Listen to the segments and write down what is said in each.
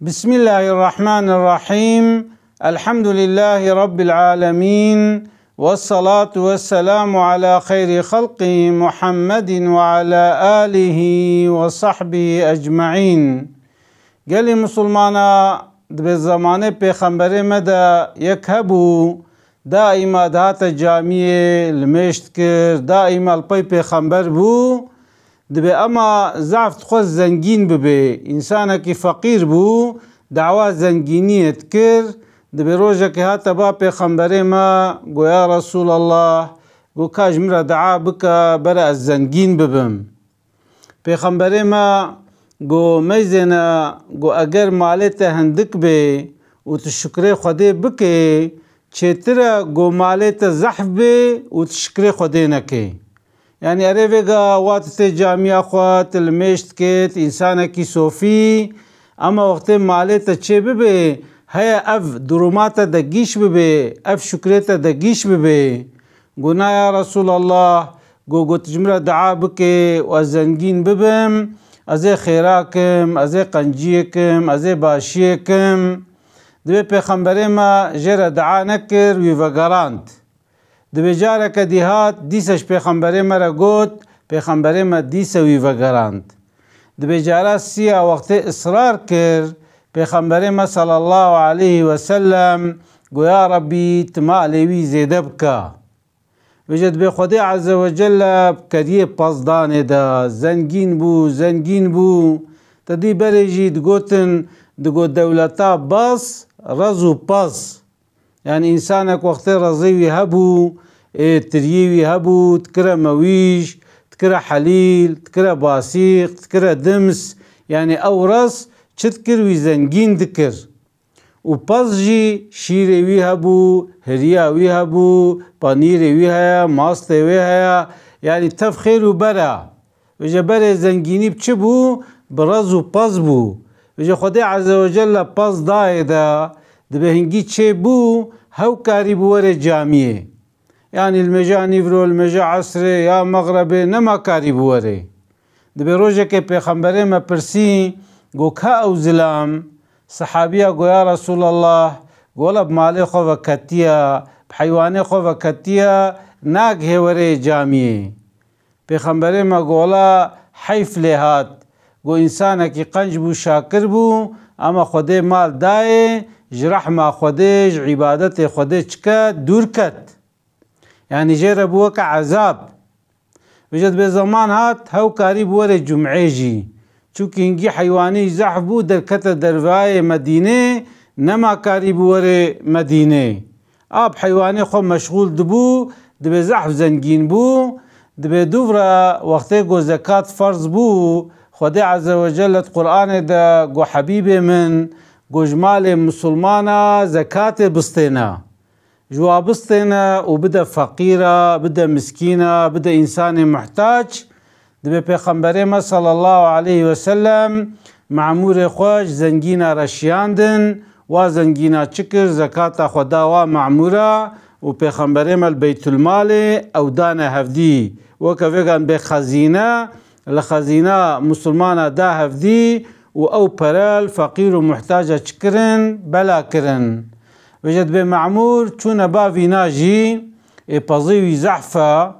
بسم الله الرحمن الرحيم. الحمد لله رب العالمين، والصلاة والسلام على خير خلقه محمد وعلى آله وصحبه أجمعين. قال مسلمانا بالزمان پیغمبر مدى يكهبو دائما دهات جامعه المشت كر دائما البي پیغمبر بو دبي اما ضعف خود زنگين ببي انسانا كي فقير بو دعوة زنگينية كر دبي روجا كي هاتا با پیغمبر ما قو يا رسول الله قو كاج مرا دعا بكا برا الزنگين ببم. پیغمبر ما قو ميزنا قو اگر مالتا هندك بي وتشكري خده بكي چترا قو مالتا زحف بي وتشكري خده نكي. يعني أريفيغا وقت جامعة خوات المشت كيت إنسانة كي صوفي أما وقت مالتا چه ببه هيا أف دروماتا دقيش ببه أف شكريتا دقيش ببه قلنا يا رسول الله قو تجمرة دعا بكي وزنگين ببم أزي خيراكم أزي قنجيكم أزي باشيكم دبي پیغمبر ما جرى دعا نكر ويفقرانت دبي جارك ديهات ديسش پیغمبر مرا قوت پیغمبر ما ديسا ويفقرانت دبي جارا سيا وقت إصرار كر پیغمبر ما صلى الله عليه وسلم قو يا ربي تمالي زيدبكا وجد بي خدي عز وجل بكديه پازدان دا زنگين بو تدي بريجي دقوتن دقو دولتا باس رزو باس يعني إنسانك وقت رزيوي هبو تريوي هبو تكرا مويش تكرا حليل تكرا باسيق تكرا دمس يعني أورس چتكروي زنگين دكر وباس جي شيروي هبو هرياوي هبو بانيروي هيا ماستوي هيا يعني تفخير وبرا وجا برا زنگيني بچبو برزو باس بو وجا خدي عز وجل باس دايدا دبه هنگي چه بو هاو كاري بوار جامعه يعني المجا نيفرو المجا عصري يا مغربي نما كاري بواره دبه روجه كي پیغمبره ما پرسي گو كا او زلام صحابيه گو يا رسول الله گولا بمالي خو وكتيا بحيواني خو وكتيا ناگ هوره جامعه پیغمبره ما گولا حيف لهات گو انسانا كي قنج بو شاكر بو اما خده مال داي جرح ما خديج عبادت خديج كات دور كت يعني جربوك عذاب وجد بزمان هات هاو كاري بوري جمعيجي چوكي هنگي حيواني زحبو در كتا درواي مدينة نما كاري بوري مدينة آب حيواني خو مشغول دبو دبي زحف زنگين بو دبي دوفرا وقتي قو زكاة فرض بو خدي عز وجل القرآن دا قو حبيبي من گوجمال مسلمانا زكاة بستينا جوا بستينا وبدا فقيرة بدا مسكينة بدا إنسان محتاج دبي پیغمبر ما صلى الله عليه وسلم معمور خوش زنگينا رشياندن و زنگينا چكر زكاة خدا و معمورة و پیغمبر ما البيت المال او دانا هفدي وكفيقان بخزينة لخزينة مسلمانا دا هفدي و او پرال فقير و محتاجة چكرن بلا كرن وجد بمعمور چون باوي ناجي پازيوي زعفة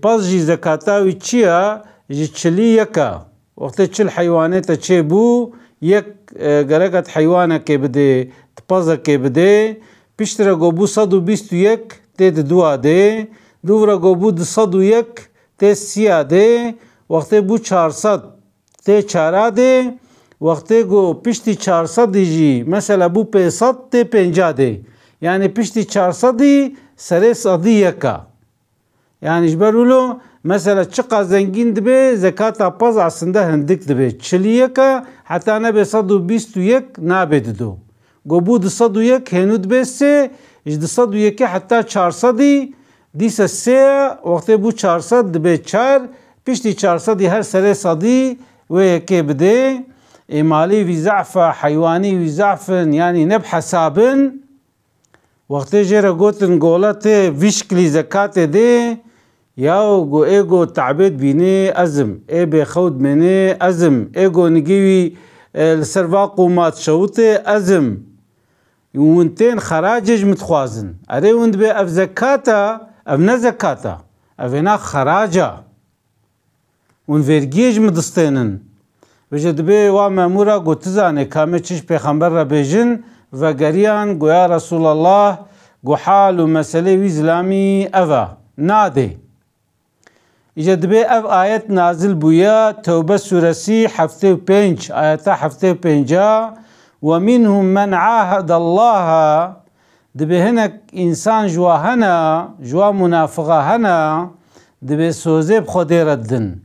پازجي زكاتاوي چيا جي چلي يكا وقت چل حيوانيتا چه بو يك گرگت حيوانا كي بده تپازا كي بده پشترا گوبو 121 تيت دوا ده دورا گوبو 101 تيت سيا ده وقت بو 400 ته چارا ده وقتی گو پشتی 400 دیجی مثلا بو 500 ته 50 ده يعني پشتی 400 دی سره صدی یکا يعني جبرولو مثلا چقا زنگین دبه زکاة پاز عصنده هندک دبه چلی یکا حتی نبه 121 نابه دو گو بو 201 هنو دبه سه اج 201 حتی 400 دی سه وقتی بو 400 دبه 4 پشتی 400 دی هر سره صدی ويكي بدي مالي في زعفة حيواني في زعفن يعني نب حسابن وقت جرى قوتن قولته فيشكلي زكاة دي ياو قو ايقو تعبيد بيني ازم اي بخود مني ازم ايقو نجيوي السرواق ومات شوطي أزم ونتين خراجج متخوازن أري وند بي أف زكاتا أف نزكاتا أفنا خراجا ونفرجيج مدستينن وجد بي ومامورا قتزاني كامي چش پیغمبر را بيجن وگريان قويا رسول الله قو حال ومسألة وإسلامي أفا نادي إجد بي أف آيات نازل بويا توبة سورسي حفتي وبينج آياتا حفتي وبينجا ومنهم من عاهد الله دبي هناك إنسان جوا هنا جوا منافقة هنا دبي سوزي بخدي ردن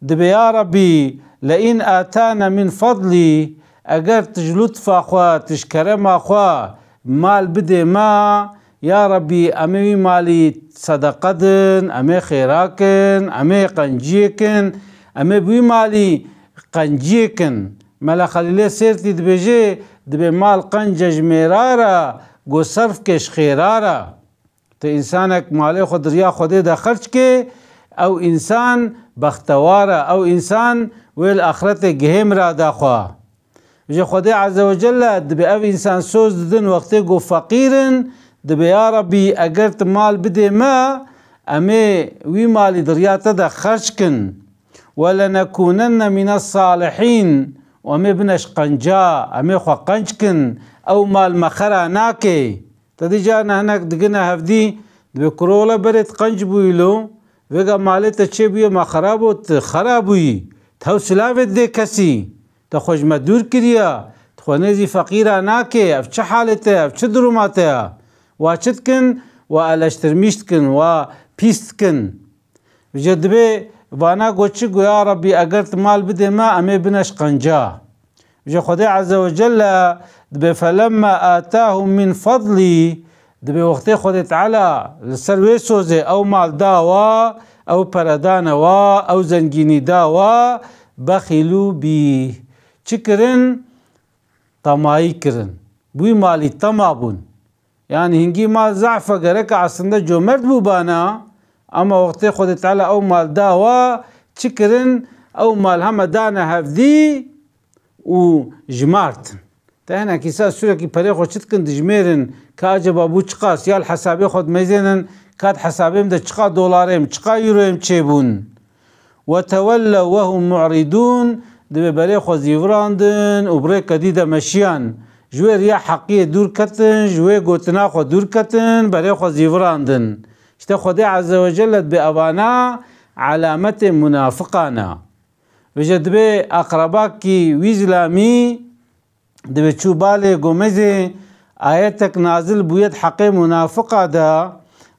دبي يا ربي لئن آتانا من فضلي اگر تجلط فاخوا تشكرم اخوا مال بدي ما يا ربي امي مالي صدقدن امي خيراكن امي قنجيكن امي بوي مالي قنجيكن ملا خليلي سيرتي دبيجي دبي مال قنجج ميرارا قو صرف كش خيرارا تو انسانك مالي خود ريا خودي دا خرج كي او انسان بختوارا او انسان ويل اخرت جهيم را داخوا جي خدي عز وجل دبي اف انسان سوز دن وقتي قو فقيرن دبي يا ربي اقرت مال بدي ما امي وي مالي درياتا دا خرجكن ولنكونن من الصالحين وامي بنش قنجا امي خوا قنجكن او مال مخرا ناكي تدي جانا هناك دقنا هفدي دبي كرولا بريت قنج بويلو ويقا مالتا چه بيو ما خرابو خرابوي تو سلاوت دي كسي تخوش مدور كريا تخوانيزي فقيرا ناكي اف چه حالته اف چه دروماته واچتكن والاشترميشتكن وپيستكن بجد بي وانا قوچي قو يا ربي اقرت مال بدي ما امي بنش قنجا بجد خدي عز وجل دبي فلما آتاهم من فضلي دبي وقتي خدي تعالى لسروي سوزي او مال داوا او پردانوا او زنگيني داوا بخلوا بي چكرن طماي كرن بوي مالي طمابون يعني هنگي مال ضعفة غرك عصنده جو مرد بوبانا اما وقتي خود تعالى او مال داوا چكرن او مال هم دانا هفدي و جمارتن تهنا كيسا سورة كي پريخو چتكن دجميرن كاجب ابو چقاس يال حسابي خود ميزينن كاد حسابيم ده چقا دولاريم چقا يورويم چيبون وتولوا وهم معرضون دبي بري خو زيوراندن وبري كديده مشيان جوي ريا حقية دور كتن جوي قوتنا خو دور كتن بري خو زيوراندن اشتا خدي عز وجل بأبانا علامة منافقانا بجد بي أقرباكي ويزلامي دبي چو بالي قومزي آياتك نازل بويد حقي منافقا دا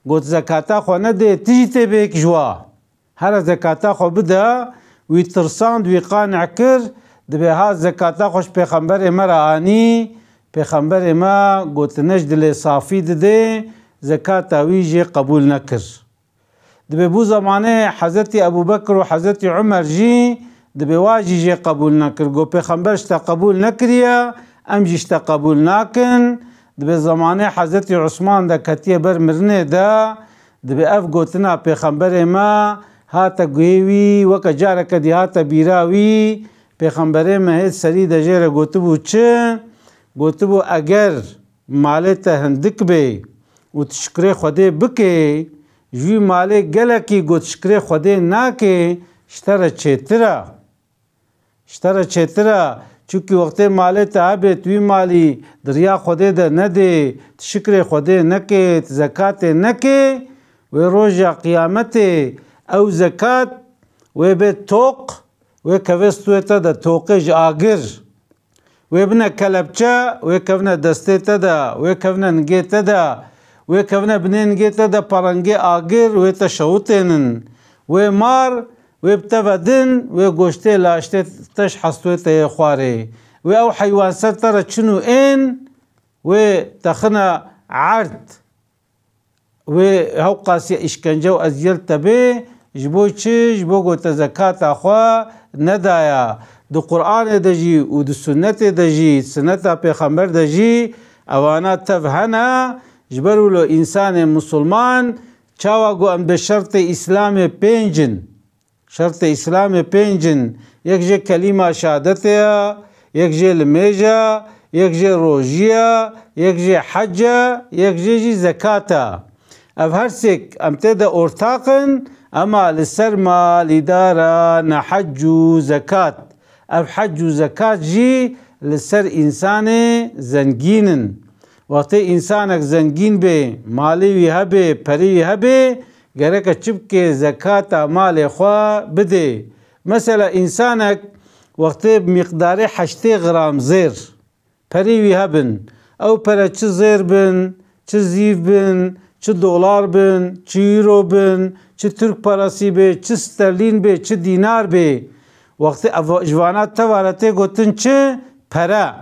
قوت زكاتا خو نده تجي بيك جوا هر زكاتا خو بدا ويترساند ويقانع كر دبي ها زكاتا خوش پیغمبر ما راني پیغمبر ما قوت نجد لي صافي دي زكاتا ويجي قبول نكر دبي بو زمانه حضرت ابو بكر وحضرت عمر جي دبي واجي جي قبول نكر قو پیغمبر شتا قبول نكريا ام جيشتا قبول ناكن دبي زمانه حضرت عثمان دا كتيه بر مرنه دا دبي اف قوتنا پیغمبر ما هاتا گویوی وکا جارکا دی هاتا بیراوی پیغمبره مهید سری دا جیر گوتبو چه؟ گوتبو اگر مالتا هندک بی و تشکره خوده بکه جوی مالی گلکی گو تشکره خوده ناکه شتر چیتره چونکه وقتی مالتا هبت وی مالی دریا خوده دا نده تشکره خوده نکه زکات نکه و روژا قیامته او زكاة وبيت توق وكفستويتا دا توقيج آقر وابنا كلبچا وكفنا دستيتا دا وكفنا نجيتا دا وكفنا بنين نجيتا دا پرنگي آقر ويتا شوطينن ومار وبتفدن وگوشتي لاشتي تش حستويتا يخواري او حيوان ستر چنو ان وتخنا عرض وهو قاسي اشكنجو ازيل تبي جبو چه جبو گوتا زكاة اخوا ندايا دو قرآن دجي و دو سنت دجي سنت پیغمبر دجي اوانا تفهنا جبرو لو انسان مسلمان چاوا گو ام به شرط اسلام پینجن شرط اسلام پینجن یک جه کلمه شهادت یک جه لمیجا، یک جه روژیا، یک جه حجا، یک جه جی زکاتا. اف هر سک ام تیدا ارتاقن اما لسر مالی دارا نحج و زکات. اف حج و زکات جی لسر انسان زنگینن. وقتی انسانک زنگین به، مالی وی هبه، پری وی هبه، گرک چبک زکاة مال خوا بده. مثلا انسانک وقتی مقدار 8 غرام زیر پری وی هبن، او پره چه زیر بن، چه زیف بن، چه دلار بن، چه یورو بن، چه ترک پاراسی به، چه سترلین به، چه دینار به، وقتی جوانات توارته گوتن چه پره.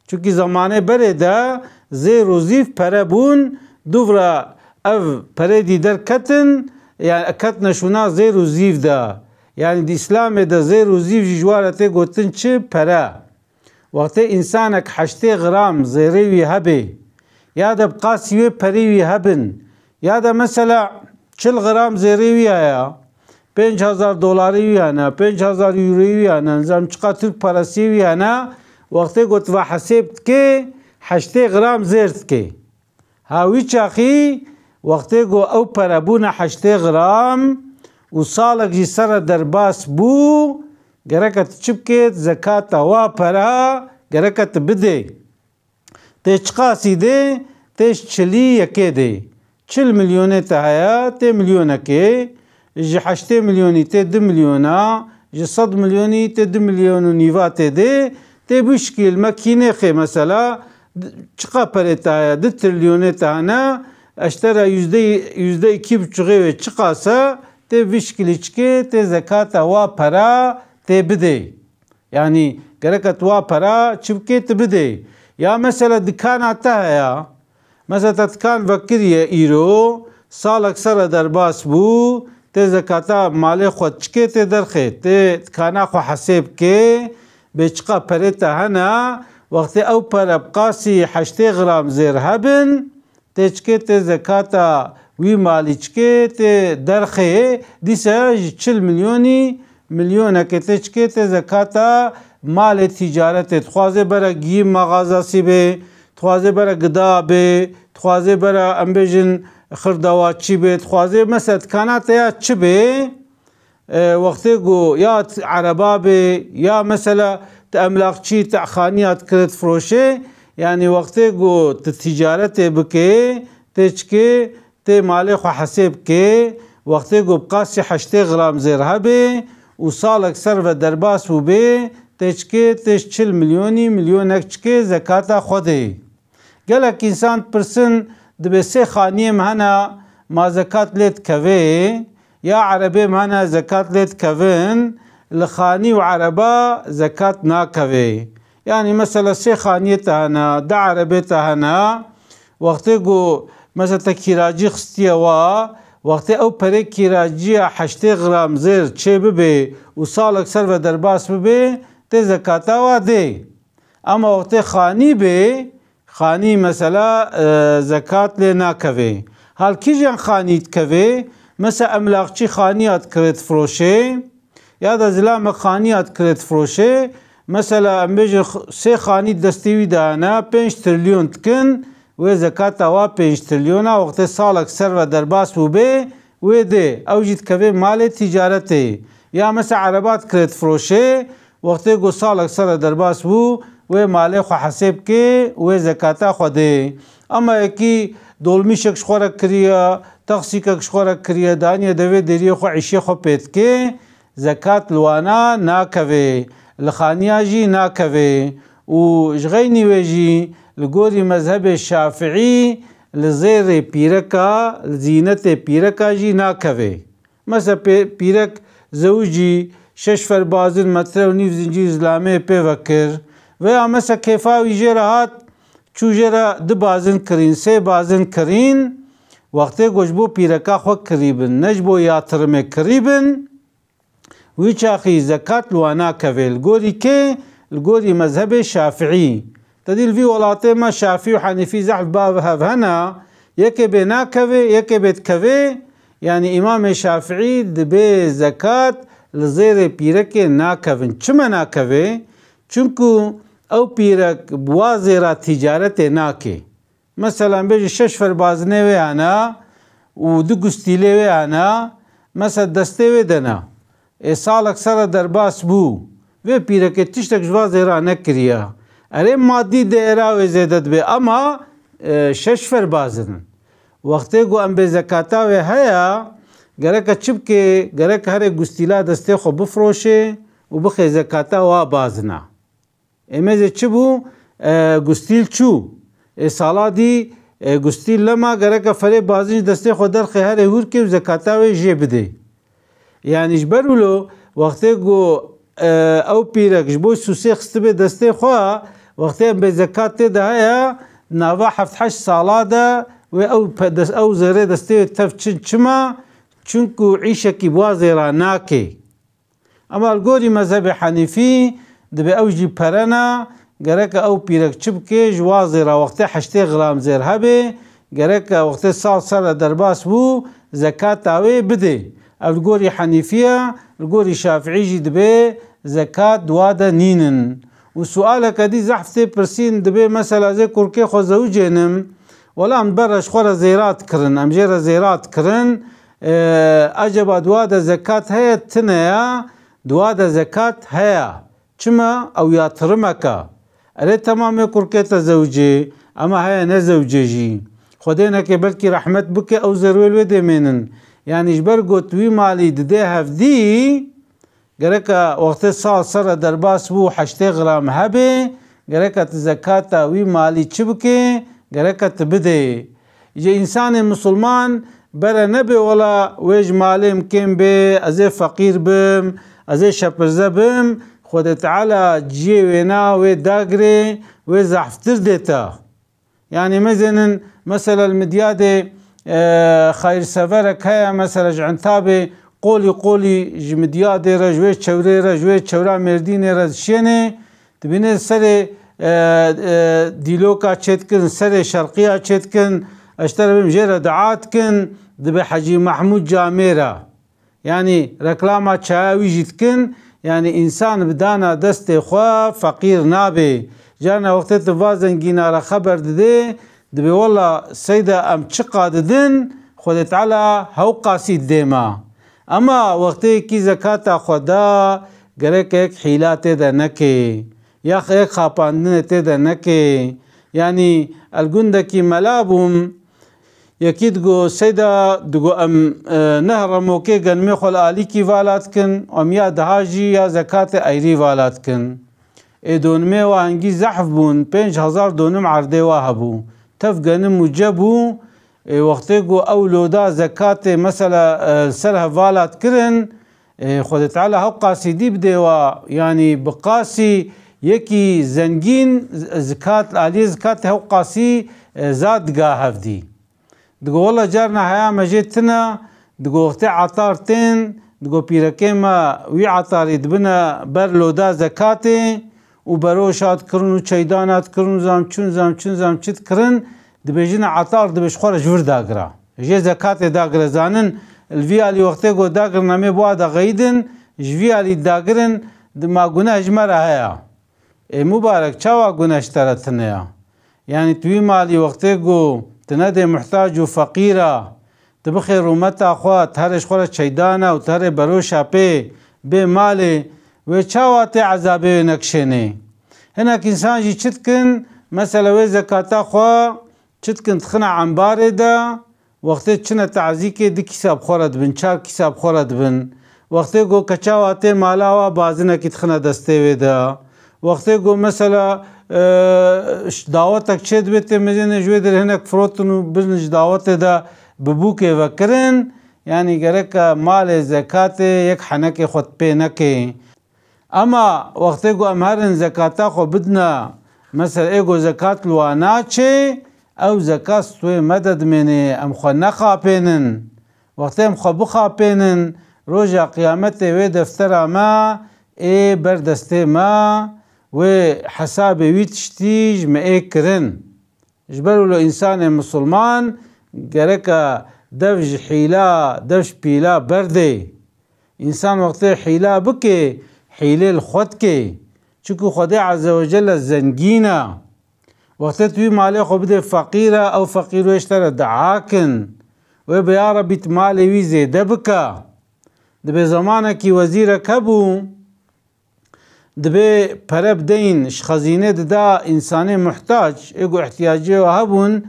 چونکه زمانه بره ده زیر و زیف پره بون، دوورا اف پره دی در کتن، یعنی کت نشونا زیر و زیف ده، یعنی دی اسلام ده زیر و زیف جوارته گوتن چه پره. وقتی انسانک 8 غرام زیری وی هبه، یا ده بقاسی وی پری وی هبن، یا ده مثلا 40 غرام زیری وی هیا، 5000 دلاری وی هنه، 5000 یوروی وی هنه، نظام چقا ترک پاراسی وی هنه، وقتی گوت و حسیبت که 8 غرام زیرت که. هاوی چاخی وقتی گو او پربون 8 غرام و سالک جی سر درباس بو، گرکت چبکت زکاة و پرا گرکت بده. تیچ قاسی ده، تیچ 40 یکی ده. 40 میلیونه تهیا، تی میلیونه که، جی 8 میلیونی تی 2 میلیونه، جی 100 میلیونی تی 2 میلیون و نیوه تی ده، تی بشکل مکینه خی مثلا چقا پره تهیا 2 تریلیونه تهانه، اشترا yüzde 2,5 ve çıkarsa te vişkili çıkı te zekata wa para te bide. Yani gereket wa para çıbke te bide. Ya mesela dükkan atta ya. Mesela dükkan vakiriye iro salak sara derbas bu te zekata mali xod çıkı te derxe te dükkana xo haseb ke be çıka pare tahana vakti ev para bqasi 8 gram zirhabin تچکه ته زکاتا وی مالی چکه ته درخه دیسا 40 میلیونه که تچکه ته زکاتا مال تجارت تخوازه برا گیم مغازه سی به، تخوازه برا گدا به، تخوازه برا امبیجن خردواچی به، تخوازه مثلا کانات یا چه به وقتی گو یا عربا به یا مثلا املاقچی خانیات کرد فروشه، یعنی وقتی گو تجارت بکه تچکه تی مالی خو حساب که وقتی گو بقاسی 8 غرام زیره به و سال اکثر و درباس و به تچکه تش 40 میلیون اکچکه زکاة خوده. گلک انسان پرسن دبه 3 خانیه مهنا ما زکاة لیت کوه یا عربه مهنا زکاة لیت کوهن لخانی و عربه زکاة نا کوه. يعني مثلا 3 خانیه تهنا 10 عربه تهنا وقتی گو مثلا تکیراجی خستیه وقتی او پره کیراجی 8 غرام زیر چه ببه و سال اکثر و درباس ببه ته زکاتا و ده. اما وقتی خانی به خانی مثلا زکات لی ناکوه. حال کی جان خانیت کوه مثلا املاقچی خانیات کرد فروشه یا دا زلام خانیات کرد فروشه مثلا امبیج 3 خانی دستیوی دانا 5 تریلیون تکن و زکاة و 5 تریلیون وقت سال اکثر و درباس و به و ده او جید که مال تجارته یا مثلا عربات کرد فروشه وقت گو سال اکثر درباس و مال خو حساب که و زکاة خوده. اما یکی دولمی شکش خورک کریا تخصیقش خورک کریا دانیا دوی دری خو عشی خو پید که زکاة لوانا ناکوه لخانیا جی ناکوه و جغینی ویجی لگوری مذهب شافعی لزیر پیرکا لزینت پیرکا جی ناکوه. مثلا پیرک زوجی 6 فربازن متر و نیف زنجیر اسلامه پی وکر و یا مثلا کیفاوی جرهات چو جره 2 بازن کرین 3 بازن کرین وقتی گوشبو پیرکا خو کریبن نجبو یاترمه کریبن ویچاخی زکاة لوانا کوه الگوری که الگوری مذهب شافعی تدیل وی ولاته ما شافعی و حنفی زحف باب هفهنا یکی به ناکوه یکی بیت کوه یعنی امام شافعی دبه زکاة لزیر پیرک ناکوه. چما ناکوه؟ چونکو او پیرک بوازی را تجارت ناکه. مثلا بیجی 6 فربازنه وی آنا و 2 گستیله وی آنا مثلا دسته وی دنا سال اکثر درباس بو و پیرک تشتک جوازی را نکریا اره مادی دیرا و زیدت بی اما 6 فربازن وقتی گو ام به زکاتا وی هیا گرک چپ که گرک هر گستیلا دسته خو بفروشه و بخی زکاتا و بازنا امیزه چه بو گستیل چو سالا دی گستیل لما گرک فره بازنش دسته خو در خیهر هور که زکاتا وی جه بده یعنی جبرولو وقتی گو او پیرک جبوی سوسی خستبه دسته خو وقتی به زکات ده هیا نوا 7-8 سالا ده و او زره دسته تف چما چونکو عیشه کی بوازی را ناکه اما الگوری مذهب حنیفی دبی او جی پرنا گرک او پیرک چپ که جوازی را وقتی 8 غرام زیر هبه گرک وقتی سال درباس بو زکات تاوی بده الگوری حنیفیه الگوری شافعی جی دبی زکات دواده نینن و سؤالك دي زحفتي برسين دبي مثلا زي كوركي خو زوجينم ولا ام برش خورا زيرات كرن ام جيرا زيرات كرن اجب دواد زكاة هيا تنيا دواد زكاة هيا چما او ياترمكا اري تمام كوركي تزوجي اما هيا نزوجي جي خدينا كي بلكي رحمت بك او زرويل ودي منن يعني جبر قوتوي مالي ددي هفدي گرکا وقت سال سر درباس بو 8 غرام هبه گرکا زکاتا وی مالی چبکه گرکا تبده یه انسان مسلمان بره نبه ولا ویج مالیم کم به از فقیر بم از شپرزه بم خود تعالی جی وینا و داگره و زحفتر دیتا يعني مثلا المدياد خير سفرك هيا مثلا جعنتابه قولي جمديا ديرا جوي تشوريرا جوي تشورا مردينيرا شيني تبين سر ديلوكا تشتكن سر شرقية تشتكن اشترى بمجرة دعاتكن دبي حجي محمود جاميرا يعني ركلاما تشاوي جتكن يعني انسان بدانا دست خوا فقير نابي جانا وقت تفازن جينا خبر ددي دبي والله سيدة ام تشقا ددن خود تعالى هو قاسيد ديما اما وقتی کی زکات خدا گرک یک حیلات ده نکه یا یک خاپاندن ده نکه یعنی الگنده کی ملابم یکید گو سیدا دگو ام نهر موکه گنمی خل آلی کی والات کن ام یا دهاجی یا زکات ایری والات کن ای دونمه و هنگی زحف بون 5000 دونم عرده واهبو تف گنم مجبو وقتی گو اولودا زکات مثلا سرها والات کرن خود تعالی حق قاسیدی بده و یعنی بقاسی یکی زنگین زکات علی زکات حق قاسی زاد گاه هفدی دگو والله جارنا هیا مجیتنا دگو وقتی عطار تین دگو پیرکه ما وی عطاری دبنا بر لودا زکاته و بروشات کرن و چیدانات کرن و زامچون کرن دبیجن عطار دبیش خور جور داگرا جه زکات داگرا زانن الویالی وقتی گو داگر نمی بواد غیدن جویالی داگرن دما گناه جمره هیا مبارک چاوا گناه ترتنیا يعني توی مالی وقتی گو تنده محتاج و فقیره تبخی رومتا خواه تهرش خور چیدانه و تهر بروشا پی به مالی و چاوا تی عذابه نکشنه هناك انسان جي چتکن مثلا وی زکاتا خواه چتکن تخنع عنباره ده وقتی چنه تعزیه دی کساب خورد بن 4 کساب خورد بن وقتی گو کچاواتی مالاوا بازنه کی تخنه دسته ویده وقتی گو مثلا دعوتك چید بیتی مزین جوی در هنک فروتنو برنج دعوت ده ببوکه وکرن یعنی گرک مال زکات یک حنک خود پی نکه اما وقتی گو امهرن زکاتا خو بدنا مثلا ایگو زکات لوانا چه او زکات توی مدد منه ام خو نخاپینن وقتی ام خو بخاپینن روژا قیامت وی دفتر ما ای بردسته ما و حساب ویتشتیج ما ای کرن جبرو لو انسان مسلمان گرکا دفج حیلا دفج پیلا برده انسان وقتی حیلا بکه حیله الخود که چونکو خدا عز وجل زنگینه وقتی توی مالی خو بده فقیره او فقیر ویشتر دعا کن و به یا ربی مالی وی زیده بکه. دبی زمانه کی وزیر کبو دبی پره بدین خزینه دا انسان محتاج اگو احتیاجی و هبون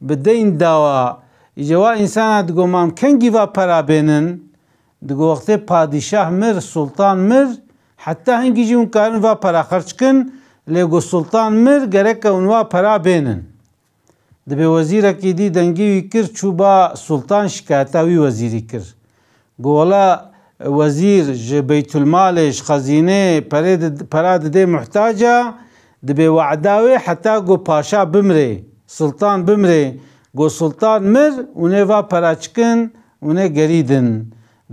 بدین داوا ایجوا انسان دگو ممکن و پره بینن دگو وقتی پادشاه مر سلطان مر حتی هنگی جون کارن و پره خرچ کن لیگو سلطان مر گرک اونوا پره بینن. دبی وزیر کی دی دنگی وی کر چوبا سلطان شکایتاوی وزیری کر گولا وزیر بیت المالش خزینه پراد ده محتاجه دبی وعداوی حتی گو پاشا بمره سلطان بمره گو سلطان مر اونه و پراچکن اونه گریدن.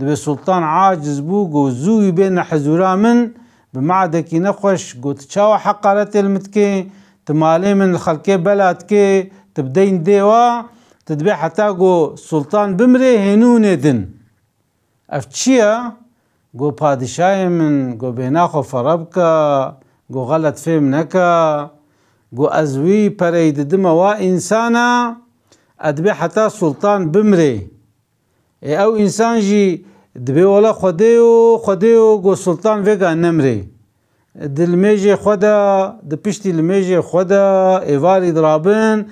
دبی سلطان عاجز بو گو زوی بین حضورا من بمعدکی نخوش گو تچاو حقارت المتکی تمالی من الخلقه بلاد که تبدين ديوا تدبي حتى جو سلطان بمري هنون دن افتشيا جو بادشاي من جو بيناخو فربكا جو غلط فهم نكا جو ازوي بريد دما وانسانا ادبي حتى سلطان بمري او انسان جي دبي ولا خديو جو سلطان فيغا نمري دلميجي خدا دبشتي الميجي خدا ايفاري درابن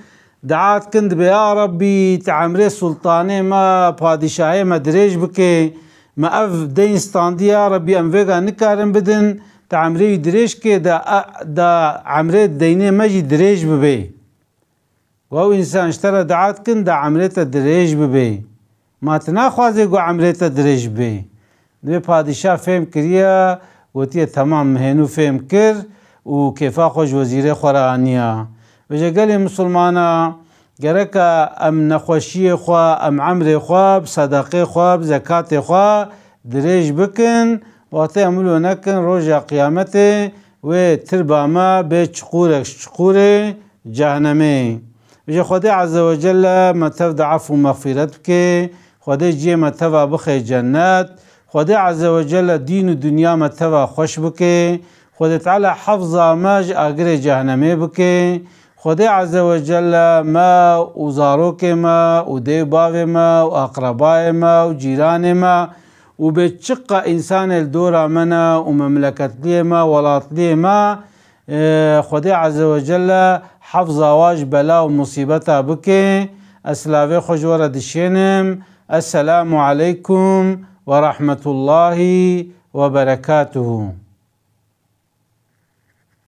دعات كند بيا ربي تعمري سلطاني ما بادشاهي ما دريج بكي ما اف دين ستاندي يا ربي ام فيغا نكارن بدن تعمري دريج كي دا عمري ديني ماجي دريج ببي وهو انسان اشترى دعات كند دا عمريتا دريج ببي ما تناخوازي قو عمريتا دريج ببي دبي بادشاه فهم كريا وتي تمام مهنو فهم كر وكيفا خوش وزيري خورانيا وجه قال مسلمانا گرکا ام نخوشی خوا ام عمر خوا بصدقه خوا بزکات خوا دریج بکن وقتی عملو نکن روز قیامت و ترباما به چقور جهنمه. وجه خدا عز وجل متفد عفو مغفرت بکه خدا جی متفا بخی جنات خدا عز وجل دین و دنیا متفا خوش بکه خدا تعالی حفظا ماج آگر جهنمه بکه خدا عز وجل ما وزاروك ما وديباغ ما وأقرباء ما وجيران ما وبتشق إنسان الدورة منا ومملكة لي ما ولات لي ما خدا عز وجل حفظ واج بلا ومصيبتها بك أسلافي خجورة دشينم. السلام عليكم ورحمة الله وبركاته.